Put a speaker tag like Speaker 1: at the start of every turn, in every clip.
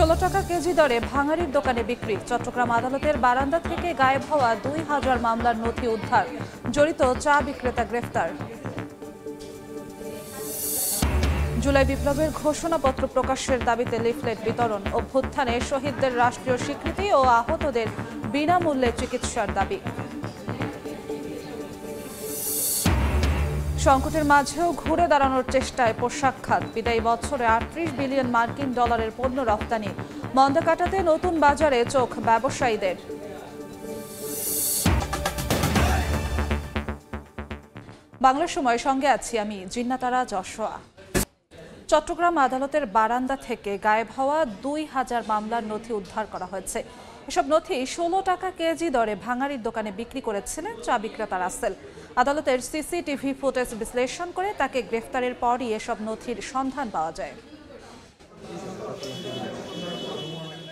Speaker 1: 16 টাকা কেজি দরে ভাঙাড়ির দোকানে বিক্রি। চট্টগ্রাম আদালতের বারান্দা থেকে গায়েব হওয়া 2000 মামলার নথি উদ্ধার। জড়িত চা বিক্রেতা গ্রেফতার। জুলাই বিপ্লবের ঘোষণাপত্র প্রকাশের দাবিতে লিফলেট বিতরণ। অভ্যুত্থানে শহীদদের রাষ্ট্রীয় স্বীকৃতি ও আহতদের বিনামূল্যে চিকিৎসার দাবি। সংকটের মাঝেও ঘুরে দাঁড়ানোর চেষ্টায় পোশাক খাত। বিদায়ী বছরে 38 বিলিয়ন মার্কিন ডলারের পণ্য রপ্তানি। মন্দা কাটাতে নতুন বাজারে চোখ ব্যবসায়ীদের। বাংলার সময় সঙ্গে আছি আমি জিন্নাতারা যশোয়া। চট্টগ্রাম আদালতের বারান্দা থেকে গায়েব হওয়া 2000 মামলার নথি উদ্ধার করা হয়েছে। এসব নথি 16 টাকা কেজি দরে ভাঙাড়ির দোকানে বিক্রি করেছিলেন চা বিক্রেতা রাসেল। আদালতের সিসিটিভি ফুটেজ বিশ্লেষণ করে তাকে গ্রেফতারের পরই এসব নথির সন্ধান পাওয়া যায়।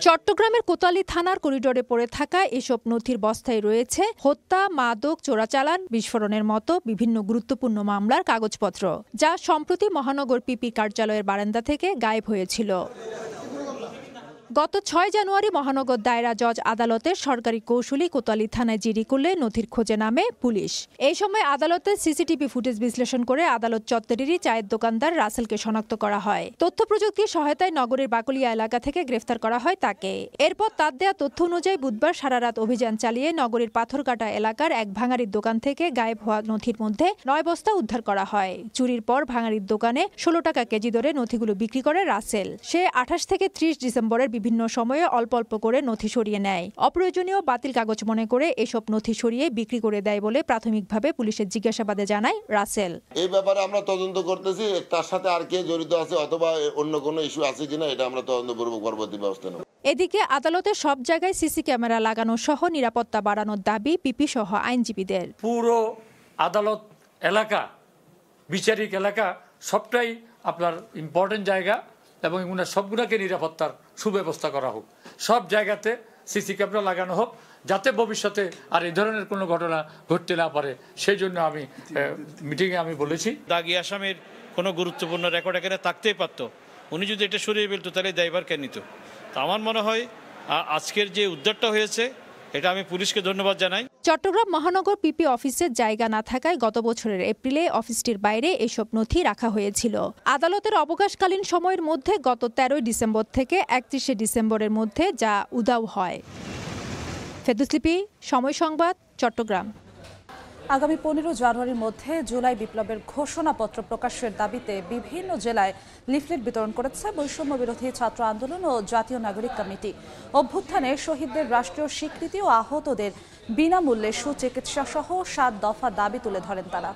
Speaker 2: চট্টগ্রামের কোতোয়ালি থানার করিডোরে পড়ে থাকা এসব নথির বস্তায় রয়েছে হত্যা, মাদক, চোরাচালান, বিস্ফোরণের মতো বিভিন্ন গুরুত্বপূর্ণ মামলার কাগজপত্র, যা সম্প্রতি মহানগর পিপি কার্যালয়ের বারান্দা থেকে গায়েব হয়েছিল। গত 6 জানুয়ারি মহানগর দায়রা জজ আদালতের সরকারি কৌশলী কোতোয়ালি থানায় জিডি করলে নথির খোঁজে নামে পুলিশ। এই সময় আদালতের সিসিটিভি ফুটেজ বিশ্লেষণ করে আদালত চত্বরেরই চায়ের দোকানদার রাসেলকে শনাক্ত করা হয়। তথ্য প্রযুক্তির সহায়তায় নগরের বাকলিয়া এলাকা থেকে গ্রেফতার করা হয় তাকে। এরপর তার দেয়া তথ্য অনুযায়ী বুধবার সারারাত অভিযান চালিয়ে নগরীর পাথরকাটা এলাকার এক ভাঙাড়ির দোকান থেকে গায়েব হওয়া নথির মধ্যে 9 বস্তা উদ্ধার করা হয়। চুরির পর ভাঙাড়ির দোকানে 16 টাকা কেজি দরে নথিগুলো বিক্রি করে রাসেল। সে 28 থেকে 30 ডিসেম্বরের বিভিন্ন সময়ে অল্প অল্প করে নথি সরিয়ে নেয়। অপ্রয়োজনীয় বাতিল কাগজ মনে করে এসব নথি সরিয়ে বিক্রি করে দেয় বলে প্রাথমিকভাবে পুলিশের জিজ্ঞাসাবাদে জানায় রাসেল।
Speaker 3: এই ব্যাপারে আমরা তদন্ত করতেছি, তার সাথে আর কে জড়িত আছে অথবা অন্য কোনো ইস্যু আছে কিনা এটা আমরা তদন্তপূর্বক পরবর্তী ব্যবস্থা নেব।
Speaker 2: এদিকে আদালতের সব জায়গায় সিসি ক্যামেরা লাগানো সহ নিরাপত্তা বাড়ানোর দাবি পিপি সহ আইনজীবীদের।
Speaker 4: পুরো আদালত এলাকা, বিচারিক এলাকা সবটাই আপনার ইম্পর্টেন্ট জায়গা এবং সবগুলোকে নিরাপত্তার সুব্যবস্থা করা হোক। সব জায়গাতে সিসি ক্যামেরা লাগানো হোক, যাতে ভবিষ্যতে আর এই ধরনের কোনো ঘটনা ঘটতে না পারে। সেই জন্য আমি মিটিংয়ে আমি বলেছি,
Speaker 5: দাগি আসামির কোনো গুরুত্বপূর্ণ রেকর্ড এখানে থাকতেই পারত। উনি যদি এটা সরিয়ে ফেলতো তাহলে দায়ভার কে নিত? তো আমার মনে হয় আজকের যে উদ্ধারটা হয়েছে এটা আমি পুলিশকে ধন্যবাদ জানাই।
Speaker 2: চট্টগ্রাম মহানগর পিপি অফিসের জায়গা না থাকায় গত বছরের এপ্রিলে অফিসটির বাইরে এসব নথি রাখা হয়েছিল। আদালতের অবকাশকালীন সময়ের মধ্যে গত 13 ডিসেম্বর থেকে 31 ডিসেম্বরের মধ্যে যা উধাও হয়। ফেদুসলিপি, সময় সংবাদ, চট্টগ্রাম।
Speaker 1: আগামী 15 জানুয়ারির মধ্যে জুলাই বিপ্লবের ঘোষণাপত্র প্রকাশের দাবিতে বিভিন্ন জেলায় লিফলেট বিতরণ করেছে বৈষম্য বিরোধী ছাত্র আন্দোলন ও জাতীয় নাগরিক কমিটি। অভ্যুত্থানে শহীদদের রাষ্ট্রীয় স্বীকৃতি ও আহতদের বিনামূল্যে সুচিকিৎসা সহ 7 দফা দাবি তুলে ধরেন তারা।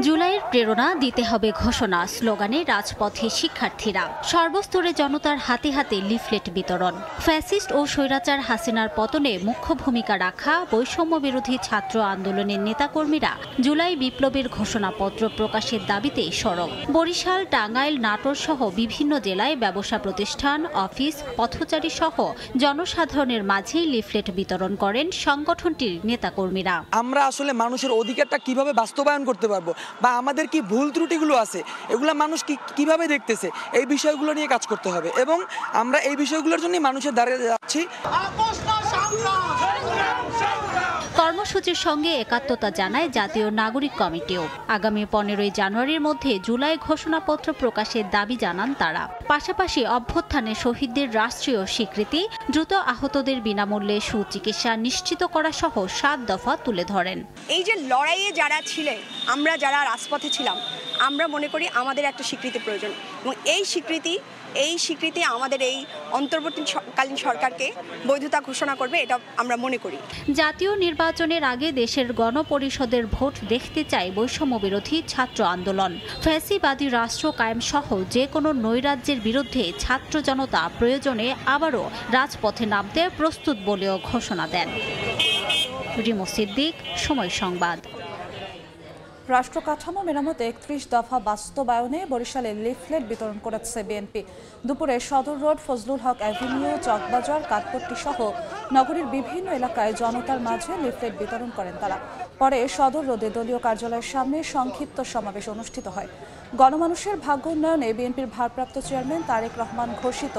Speaker 6: জুলাইয়ের প্রেরণা দিতে হবে ঘোষণা স্লোগানে রাজপথে শিক্ষার্থীরা। সর্বস্তরে জনতার হাতে হাতে লিফলেট বিতরণ। ফ্যাসিস্ট ও স্বৈরাচার হাসিনার পতনে মুখ্য ভূমিকা রাখা বৈষম্য বিরোধী ছাত্র আন্দোলনের নেতাকর্মীরা জুলাই বিপ্লবের ঘোষণাপত্র প্রকাশের দাবিতে সরব। বরিশাল, টাঙ্গাইল, নাটোর সহ বিভিন্ন জেলায় ব্যবসা প্রতিষ্ঠান, অফিস, পথচারী সহ জনসাধারণের মাঝে লিফলেট বিতরণ করেন সংগঠনটির নেতাকর্মীরা।
Speaker 7: আমরা আসলে মানুষের অধিকারটা কিভাবে বাস্তবায়ন করতে পারবো বা আমাদের কি ভুল ত্রুটিগুলো আছে এগুলো মানুষ কিভাবে দেখতেছে এই বিষয়গুলো নিয়ে কাজ করতে হবে এবং আমরা এই বিষয়গুলোর জন্য মানুষের দ্বারে যাচ্ছি।
Speaker 6: কর্মসূচির সঙ্গে একাত্মতা জানায় জাতীয় নাগরিক কমিটিও। আগামী 15 জানুয়ারির মধ্যে জুলাই ঘোষণাপত্র প্রকাশের দাবি জানান তারা। পাশাপাশি অভ্যুত্থানে শহীদদের রাষ্ট্রীয় স্বীকৃতি, দ্রুত আহতদের বিনামূল্যে সুচিকিৎসা নিশ্চিত করা সহ 7 দফা তুলে ধরেন।
Speaker 8: এই যে লড়াইয়ে যারা ছিলেন, আমরা যারা রাজপথে ছিলাম, আমরা মনে করি আমাদের একটা স্বীকৃতি প্রয়োজন এবং এই স্বীকৃতি আমাদের এই অন্তর্বর্তীকালীন সরকারকে বৈধতা ঘোষণা করবে, এটা আমরা মনে করি।
Speaker 6: জাতীয় নির্বাচনের আগে দেশের গণপরিষদের ভোট দেখতে চায় বৈষম্য বিরোধী ছাত্র আন্দোলন। ফ্যাসিবাদী রাষ্ট্র কায়েম সহ যে কোনো নৈরাজ্যের বিরুদ্ধে ছাত্র জনতা প্রয়োজনে আবারও রাজপথে নামতে প্রস্তুত বলেও ঘোষণা দেন। রিমো সিদ্দিক, সময় সংবাদ।
Speaker 1: রাষ্ট্র কাঠামো মেরামতে 31 দফা বাস্তবায়নে বরিশালে লিফলেট বিতরণ করেছে বিএনপি। দুপুরে সদর রোড, ফজলুল হক অ্যাভিনিউ, চকবাজার, কাঠপট্টি সহ নগরীর বিভিন্ন এলাকায় জনতার মাঝে লিফলেট বিতরণ করেন তারা। পরে সদর রোডে দলীয় কার্যালয়ের সামনে সংক্ষিপ্ত সমাবেশ অনুষ্ঠিত হয়। গণমানুষের ভাগ্য উন্নয়নে বিএনপির ভারপ্রাপ্ত চেয়ারম্যান তারেক রহমান ঘোষিত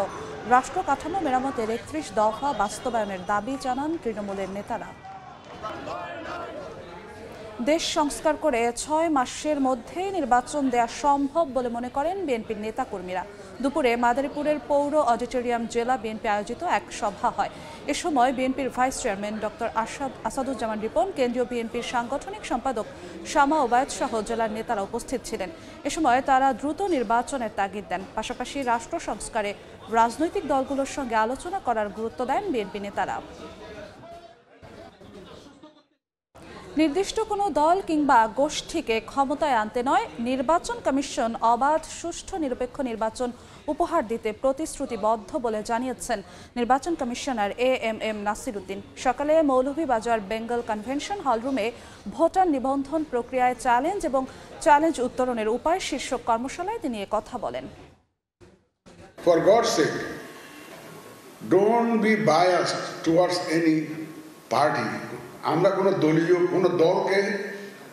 Speaker 1: রাষ্ট্র কাঠামো মেরামতের ৩১ দফা বাস্তবায়নের দাবি জানান তৃণমূলের নেতারা। দেশ সংস্কার করে ৬ মাসের মধ্যে নির্বাচন দেওয়া সম্ভব বলে মনে করেন বিএনপির নেতাকর্মীরা। দুপুরে মাদারীপুরের পৌর অডিটোরিয়াম জেলা বিএনপি আয়োজিত এক সভা হয়। এ সময় বিএনপির vice chairman doctor Asaduzzaman Ripon, কেন্দ্রীয় বিএনপির সাংগঠনিক সম্পাদক শামা ওবায়দ সহ জেলার নেতারা উপস্থিত ছিলেন। এ সময় তারা দ্রুত নির্বাচনের তাগিদ দেন। পাশাপাশি রাষ্ট্র সংস্কারে রাজনৈতিক দলগুলোর সঙ্গে আলোচনা করার গুরুত্ব দেন বিএনপি নেতারা। নির্দিষ্ট কোনো দল কিংবা গোষ্ঠীকে ক্ষমতায় আনতে নয়, নির্বাচন কমিশন অবাধ, সুষ্ঠু, নিরপেক্ষ নির্বাচন উপহার দিতে প্রতিশ্রুতিবদ্ধ বলে জানিয়েছেন নির্বাচন কমিশনার এএমএম নাসির উদ্দিন। সকালে মৌলভীবাজার বেঙ্গল কনভেনশন হলরুমে ভোটার নিবন্ধন প্রক্রিয়ায় চ্যালেঞ্জ এবং চ্যালেঞ্জ উত্তরণের উপায় শীর্ষক কর্মশালায় তিনি কথা বলেন।
Speaker 9: For God's sake, don't be biased towards any party. আমরা কোনো দলীয় কোনো দলকে,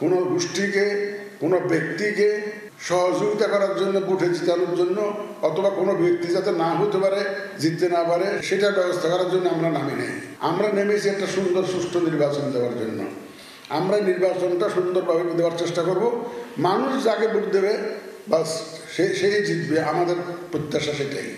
Speaker 9: কোনো গোষ্ঠীকে, কোনো ব্যক্তিকে সহযোগিতা করার জন্য, ভোটে জিতানোর জন্য, অথবা কোনো ব্যক্তি যাতে না হতে পারে, জিততে না পারে, সেটা ব্যবস্থা করার জন্য আমরা নামি নেই। আমরা নেমেছি একটা সুন্দর সুষ্ঠু নির্বাচন দেওয়ার জন্য। আমরা নির্বাচনটা সুন্দরভাবে দেওয়ার চেষ্টা করব। মানুষ যাকে ভোট দেবে বাস সেই জিতবে, আমাদের প্রত্যাশা সেটাই।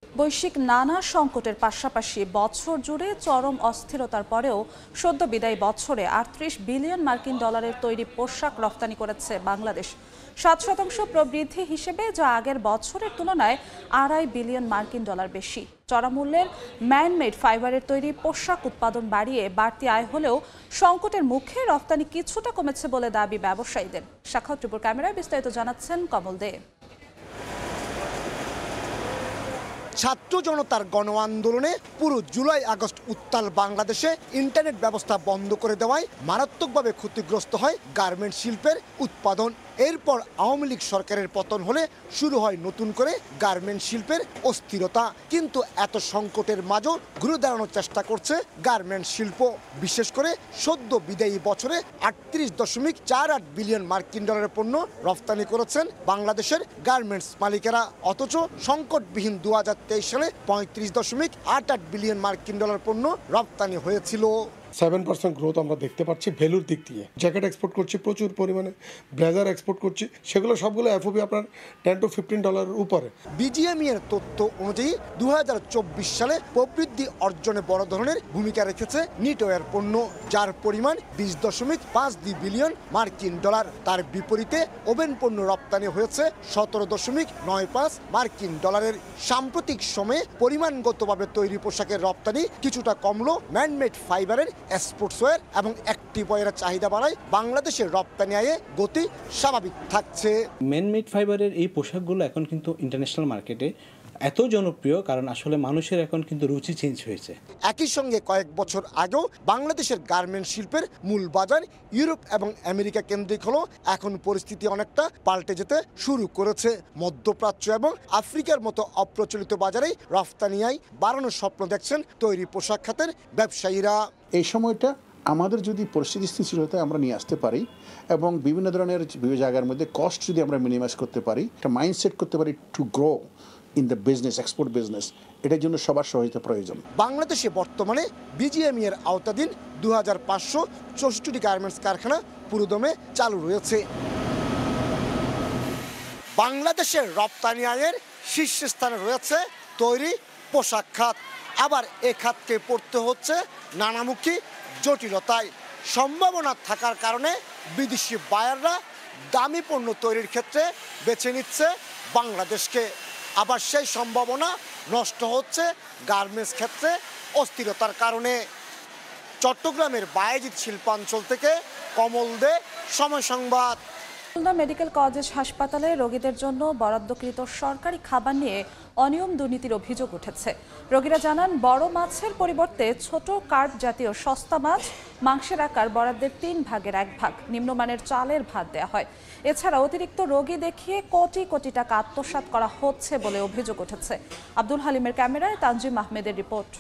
Speaker 1: বৈশ্বিক নানা সংকটের পাশাপাশি বছর জুড়ে চরম অস্থিরতার পরেও সদ্য বিদায়ী বছরে ৩৮ বিলিয়ন মার্কিন ডলারের তৈরি পোশাক রফতানি করেছে বাংলাদেশ। ৭% প্রবৃদ্ধি হিসেবে, যা আগের বছরের তুলনায় ২.৫ বিলিয়ন মার্কিন ডলার বেশি। চড়া মূল্যের ম্যানমেড ফাইবারের তৈরি পোশাক উৎপাদন বাড়িয়ে বাড়তি আয় হলেও সংকটের মুখে রফতানি কিছুটা কমেছে বলে দাবি ব্যবসায়ীদের। সাক্ষাৎ রিপোর্ট ক্যামেরায় বিস্তারিত জানাচ্ছেন কমল দে।
Speaker 10: ছাত্র জনতার গণ আন্দোলনে পুরো জুলাই আগস্ট উত্তাল বাংলাদেশে ইন্টারনেট ব্যবস্থা বন্ধ করে দেওয়ায় মারাত্মকভাবে ক্ষতিগ্রস্ত হয় গার্মেন্টস শিল্পের উৎপাদন। এরপর আওয়ামী লীগ সরকারের পতন হলে শুরু হয় নতুন করে গার্মেন্টস শিল্পের অস্থিরতা। কিন্তু এত সংকটের মাঝেও ঘুরে দাঁড়ানোর চেষ্টা করছে গার্মেন্টস শিল্প। বিশেষ করে সদ্য বিদায়ী বছরে ৩৮.৪৮ বিলিয়ন মার্কিন ডলারের পণ্য রফতানি করেছেন বাংলাদেশের গার্মেন্টস মালিকেরা। অথচ সংকটবিহীন ২০২৩ সালে ৩৫.৮৮ বিলিয়ন মার্কিন ডলার পণ্য রপ্তানি হয়েছিল।
Speaker 11: 7% গ্রোথ আমরা দেখতে পাচ্ছি ভ্যালুর দিক দিয়ে। জ্যাকেট এক্সপোর্ট করছি প্রচুর পরিমাণে, ব্লেজার এক্সপোর্ট করছি, সেগুলো সবগুলো এফওবি আপনার $10 to $15 উপরে।
Speaker 10: বিজিএমই এর তথ্য অনুযায়ী ২০২৪ সালে প্রবৃদ্ধি অর্জনে বড় ধরনের ভূমিকা রেখেছে নিটওয়্যার পণ্য, যার পরিমাণ ২০.৫২ বিলিয়ন মার্কিন ডলার। তার বিপরীতে ওভেন পণ্য রপ্তানি হয়েছে ১৭.৯৫ মার্কিন ডলারের। সাম্প্রতিক সময়ে পরিমাণগতভাবে তৈরি পোশাকের রপ্তানি কিছুটা কমলো। ম্যানমেড ফাইবারের স্পোর্টসওয়্যার এবং অ্যাক্টিভওয়্যারের চাহিদা বাড়ায় বাংলাদেশের রপ্তানি আয়ে গতি স্বাভাবিক থাকছে।
Speaker 12: ম্যানমেড ফাইবারের এই পোশাকগুলো এখন কিন্তু ইন্টারন্যাশনাল মার্কেটে এত জনপ্রিয়, কারণ আসলে মানুষের এখন কিন্তু রুচি চেঞ্জ হয়েছে।
Speaker 10: একই সঙ্গে কয়েক বছর আগেও বাংলাদেশের গার্মেন্টস শিল্পের মূল বাজার ইউরোপ এবং আমেরিকা কেন্দ্রিক হলো এখন পরিস্থিতি অনেকটা পাল্টে যেতে শুরু করেছে। মধ্যপ্রাচ্য এবং আফ্রিকার মতো অপ্রচলিত বাজারে রফতানি আয় বাড়ানোর স্বপ্ন দেখছেন তৈরি পোশাক খাতের ব্যবসায়ীরা।
Speaker 13: এই সময়টা আমাদের যদি পরিস্থিতি স্থিতিশীলতায় আমরা নিয়ে আসতে পারি এবং বিভিন্ন ধরনের বিভিন্ন জায়গার মধ্যে কস্ট যদি আমরা মিনিমাইজ করতে পারি, একটা মাইন্ডসেট করতে পারি to grow in the business, export business, এটার জন্য সবার সহায়তা প্রয়োজন।
Speaker 10: বাংলাদেশে বর্তমানে বিজিএমই এর আওতাধীন ২৫৬৪টি গার্মেন্টস কারখানা পুরোদমে চালু রয়েছে। বাংলাদেশের রপ্তানি আয়ের শীর্ষস্থানে রয়েছে তৈরি পোশাক খাত। আবার এ খাতকে পড়তে হচ্ছে নানামুখী জটিলতায়। সম্ভাবনা থাকার কারণে বিদেশি বায়াররা দামি পণ্য তৈরির ক্ষেত্রে বেছে নিচ্ছে বাংলাদেশকে। আবার সেই সম্ভাবনা নষ্ট হচ্ছে গার্মেন্টস ক্ষেত্রে অস্থিরতার কারণে। চট্টগ্রামের বায়েজিদ শিল্পাঞ্চল থেকে কমল দে, সময় সংবাদ।
Speaker 1: খুলনা মেডিকেল কলেজ হাসপাতালে রোগীদের জন্য বরাদ্দকৃত সরকারি খাবার নিয়ে অনিয়ম দুর্নীতির অভিযোগ উঠেছে। রোগীরা জানান, বড় মাছের পরিবর্তে ছোট কার্প জাতীয় সস্তা মাছ, মাংসের আকার বরাদ্দের 3 ভাগের 1 ভাগ, নিম্নমানের চালের ভাত দেওয়া হয়। এছাড়া অতিরিক্ত রোগী দেখিয়ে কোটি কোটি টাকা আত্মসাৎ করা হচ্ছে বলে অভিযোগ উঠেছে। আব্দুল হালিমের ক্যামেরায় তানজিম আহমেদের রিপোর্ট।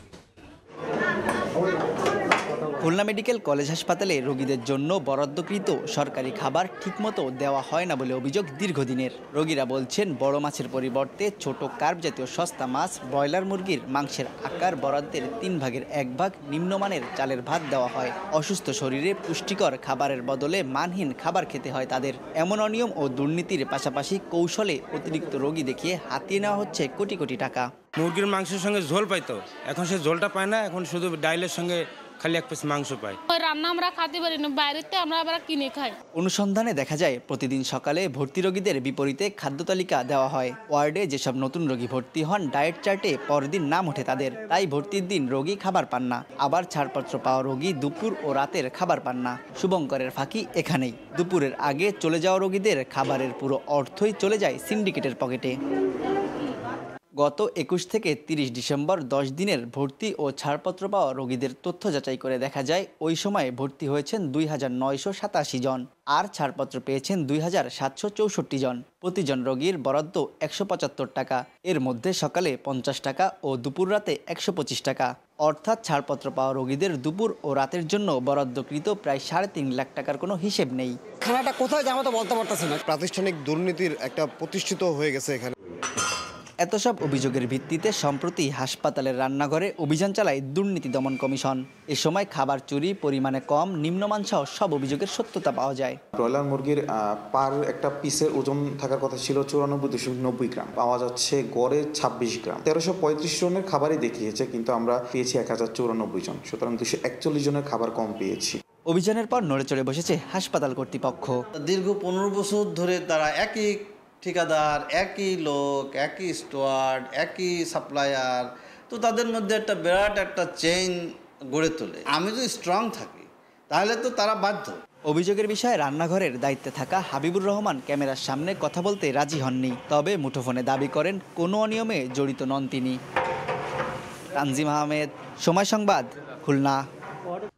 Speaker 14: খুলনা মেডিকেল কলেজ হাসপাতালে রোগীদের জন্য বরাদ্দকৃত সরকারি খাবার ঠিকমতো দেওয়া হয় না বলে অভিযোগ দীর্ঘদিনের। রোগীরা বলছেন বড় মাছের পরিবর্তে ছোট কার্প জাতীয় সস্তা মাছ, ব্রয়লার মুরগির মাংসের আকার বরাদ্দের 3 ভাগের 1 ভাগ নিম্নমানের চালের ভাত দেওয়া হয়। অসুস্থ শরীরে পুষ্টিকর খাবারের বদলে মানহীন খাবার খেতে হয় তাদের। এমন অনিয়ম ও দুর্নীতির পাশাপাশি কৌশলে অতিরিক্ত রোগী দেখিয়ে হাতিয়ে নেওয়া হচ্ছে কোটি কোটি টাকা।
Speaker 15: মুরগির মাংসের সঙ্গে ঝোল পাইতো, এখন সে ঝোলটা পায় না, এখন শুধু ডাইলের সঙ্গে খালি 1 পিস মাংস পায়।
Speaker 16: রান্না আমরা খেতে পারি না, বাইরেতে আমরা আবার কিনে খাই।
Speaker 14: অনুসন্ধানে দেখা যায় প্রতিদিন সকালে ভর্তি রোগীদের বিপরীতে খাদ্য তালিকা দেওয়া হয়। ওয়ার্ডে যেসব নতুন রোগী ভর্তি হন ডায়েট চার্টে পরদিন নাম ওঠে তাদের, তাই ভর্তির দিন রোগী খাবার পান না। আবার ছাড়পত্র পাওয়া রোগী দুপুর ও রাতের খাবার পান না। শুভঙ্করের ফাঁকি এখানেই, দুপুরের আগে চলে যাওয়া রোগীদের খাবারের পুরো অর্থই চলে যায় সিন্ডিকেটের পকেটে। গত 21 থেকে 30 ডিসেম্বর 10 দিনের ভর্তি ও ছাড়পত্র পাওয়া রোগীদের তথ্য যাচাই করে দেখা যায় ওই সময় ভর্তি হয়েছেন 2987 জন আর ছাড়পত্র পেয়েছেন 2764 জন। প্রতিজন রোগীর বরাদ্দ 175 টাকা, এর মধ্যে সকালে 50 টাকা ও দুপুর রাতে 125 টাকা। অর্থাৎ ছাড়পত্র পাওয়া রোগীদের দুপুর ও রাতের জন্য বরাদ্দকৃত প্রায় 3.5 লাখ টাকার কোনো হিসেব নেই।
Speaker 10: খানাটা কোথায় যাবো তো বলতে পারতেছি না।
Speaker 17: প্রাতিষ্ঠানিক দুর্নীতির একটা প্রতিষ্ঠিত হয়ে গেছে এখানে।
Speaker 14: এত সব অভিযোগের ভিত্তিতে সম্প্রতি হাসপাতালের রান্নাঘরে অভিযান চালায় দুর্নীতি দমন কমিশন। এ সময় খাবার চুরি, পরিমাণে কম, নিম্নমান সহ সব অভিযোগের সত্যতা পাওয়া যায়।
Speaker 18: ব্রয়লার মুরগির পার একটা পিসের ওজন থাকার কথা ছিল 94.90 গ্রাম, পাওয়া যাচ্ছে গড়ে 26 গ্রাম। 1335 জনের খাবারই দেখিয়েছে, কিন্তু আমরা পেয়েছি 1094 জন, সুতরাং 241 জনের খাবার কম পেয়েছি।
Speaker 14: অভিযানের পর নড়ে চড়ে বসেছে হাসপাতাল কর্তৃপক্ষ।
Speaker 19: দীর্ঘ 15 বছর ধরে তারা একই ঠিকাদার, একই লোক, একই স্টোয়ার্ড, একই সাপ্লায়ার, তো তাদের মধ্যে একটা বিরাট একটা চেইন গড়ে তোলে। আমি যদি স্ট্রং থাকি তাহলে তো তারা বাধ্য।
Speaker 14: অভিযোগের বিষয়ে রান্নাঘরের দায়িত্বে থাকা হাবিবুর রহমান ক্যামেরার সামনে কথা বলতে রাজি হননি, তবে মুঠোফোনে দাবি করেন কোনো অনিয়মে জড়িত নন তিনি। তানজিম আহমেদ, সময় সংবাদ, খুলনা।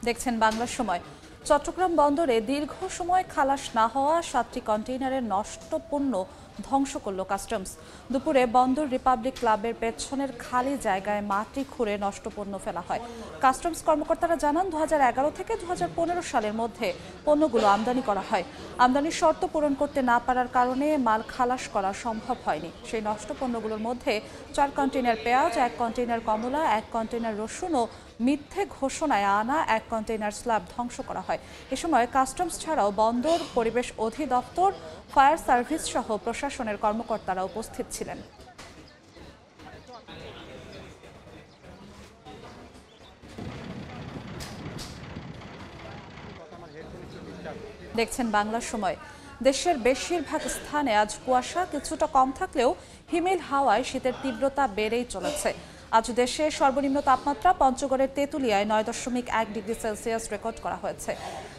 Speaker 1: দেখছেন বাংলার সময়। চট্টগ্রাম বন্দরে দীর্ঘ সময় খালাস না হওয়া 7টি কন্টেইনারের নষ্ট পণ্য ধ্বংস করল কাস্টমস। দুপুরে বন্দর রিপাবলিক ক্লাবের পেছনের খালি জায়গায় মাটি খুঁড়ে নষ্ট পণ্য ফেলা হয়। কাস্টমস কর্মকর্তারা জানান 2011 থেকে 2015 সালের মধ্যে পণ্যগুলো আমদানি করা হয়। আমদানির শর্ত পূরণ করতে না পারার কারণে মাল খালাস করা সম্ভব হয়নি। সেই নষ্ট পণ্যগুলোর মধ্যে 4 কন্টেইনার পেঁয়াজ, 1 কন্টেইনার কমলা, 1 কন্টেইনার রসুন ও মিথ্যে ঘোষণায় আনা 1 কন্টেইনার স্ল্যাব ধ্বংস করা হয়। এ সময় কাস্টমস ছাড়াও বন্দর, পরিবেশ অধিদপ্তর, ফায়ার সার্ভিস সহ প্রশাসনের কর্মকর্তারা উপস্থিত ছিলেন। দেখছেন বাংলার সময়। দেশের বেশিরভাগ স্থানে আজ কুয়াশা কিছুটা কম থাকলেও হিমেল হাওয়ায় শীতের তীব্রতা বেড়েই চলেছে। আজ দেশে সর্বনিম্ন তাপমাত্রা পঞ্চগড়ের তেঁতুলিয়ায় 9.1 ডিগ্রি সেলসিয়াস রেকর্ড করা হয়েছে।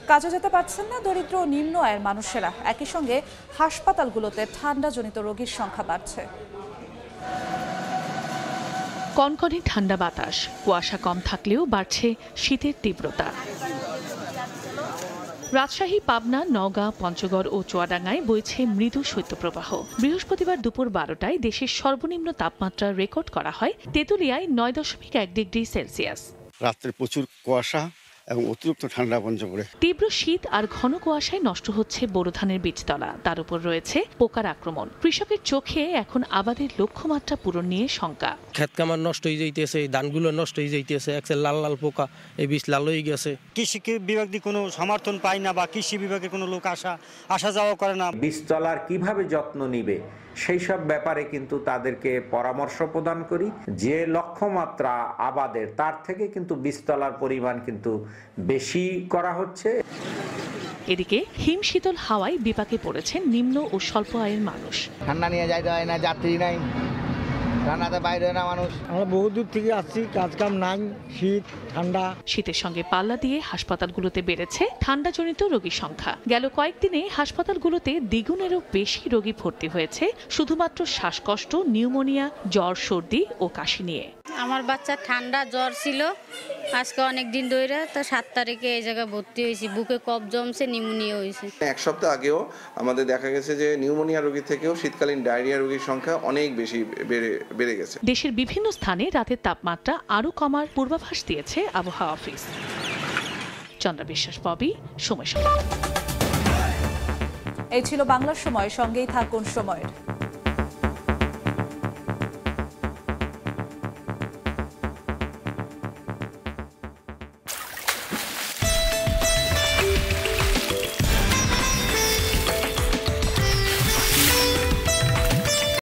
Speaker 1: কাজে যেতে পারছেন না দরিদ্র ও নিম্ন আয়ের মানুষেরা। একই সঙ্গে হাসপাতালগুলোতে ঠান্ডাজনিত রোগীর সংখ্যা বাড়ছে।
Speaker 20: কনকনে ঠান্ডা বাতাস, কুয়াশা কম থাকলেও বাড়ছে শীতের তীব্রতা। রাজশাহী, পাবনা, নওগাঁ, পঞ্চগড় ও চুয়াডাঙ্গায় বইছে মৃদু শৈত্যপ্রবাহ। বৃহস্পতিবার দুপুর 12টায় দেশের সর্বনিম্ন তাপমাত্রা রেকর্ড করা হয় তেঁতুলিয়ায় 9.1 ডিগ্রি সেলসিয়াস।
Speaker 21: রাত্রে প্রচুর কুয়াশা এবং অতিরিক্ত ঠান্ডা পঞ্চগড়ে।
Speaker 20: তীব্র শীত আর ঘন কুয়াশায় নষ্ট হচ্ছে বোরো ধানের বীজতলা, তার উপর রয়েছে পোকার আক্রমণ। কৃষকের চোখে এখন আবাদের লক্ষ্যমাত্রা পূরণ নিয়ে শঙ্কা।
Speaker 22: ক্ষেত কামার নষ্ট হয়ে যাইতেছে, ধানগুলো নষ্ট হয়ে যাইতেছে, একসে লাল লাল পোকা, এই বীজ লাল হয়ে গেছে।
Speaker 23: কৃষি বিভাগ দিয়ে কোনো সমর্থন পায় না বা কৃষি বিভাগের কোনো লোক আসা যাওয়া করে না।
Speaker 24: বীজতলার কিভাবে যত্ন নিবে সেই সব ব্যাপারে কিন্তু তাদেরকে পরামর্শ প্রদান করি। যে লক্ষ্যমাত্রা আবাদের তার থেকে কিন্তু বীজতলার পরিমাণ কিন্তু বেশি করা হচ্ছে।
Speaker 20: এদিকে হিম শীতল হাওয়ায় বিপাকে পড়েছেন নিম্ন ও স্বল্প আয়ের মানুষ।
Speaker 25: ঠান্ডা নিয়ে যাইতে হয় না, যাত্রী নাই, রান্নাতে বাইরে হয় না মানুষ। আমরা বহু দূর থেকে আসছি, কাজ কাম নাই, শীত ঠান্ডা।
Speaker 20: শীতের সঙ্গে পাল্লা দিয়ে হাসপাতালগুলোতে বেড়েছে ঠান্ডাজনিত রোগীর সংখ্যা। গেল কয়েকদিনে হাসপাতালগুলোতে দ্বিগুণেরও বেশি রোগী ভর্তি হয়েছে শুধুমাত্র শ্বাসকষ্ট, নিউমোনিয়া, জ্বর, সর্দি ও কাশি নিয়ে।
Speaker 26: আমার বাচ্চা ঠান্ডা জ্বর ছিল, আজকে অনেক দিন ধরে, তো 7 তারিখে এই জায়গায় ভর্তি হয়েছি। বুকে কফ জমছে, নিউমোনিয়া হয়েছে।
Speaker 27: 1 সপ্তাহ আগেও আমাদের দেখা গেছে যে নিউমোনিয়া রোগী থেকেও শীতকালীন ডায়রিয়া রোগীর সংখ্যা অনেক বেশি বেড়ে গেছে।
Speaker 20: দেশের বিভিন্ন স্থানে রাতের তাপমাত্রা আরও কমার পূর্বাভাস দিয়েছে আবহাওয়া অফিস। চন্দ্রা বিশ্বাস, ববি, সময় সংবাদ।
Speaker 1: এই ছিল বাংলার সময়, সঙ্গেই থাকুন সময়ের।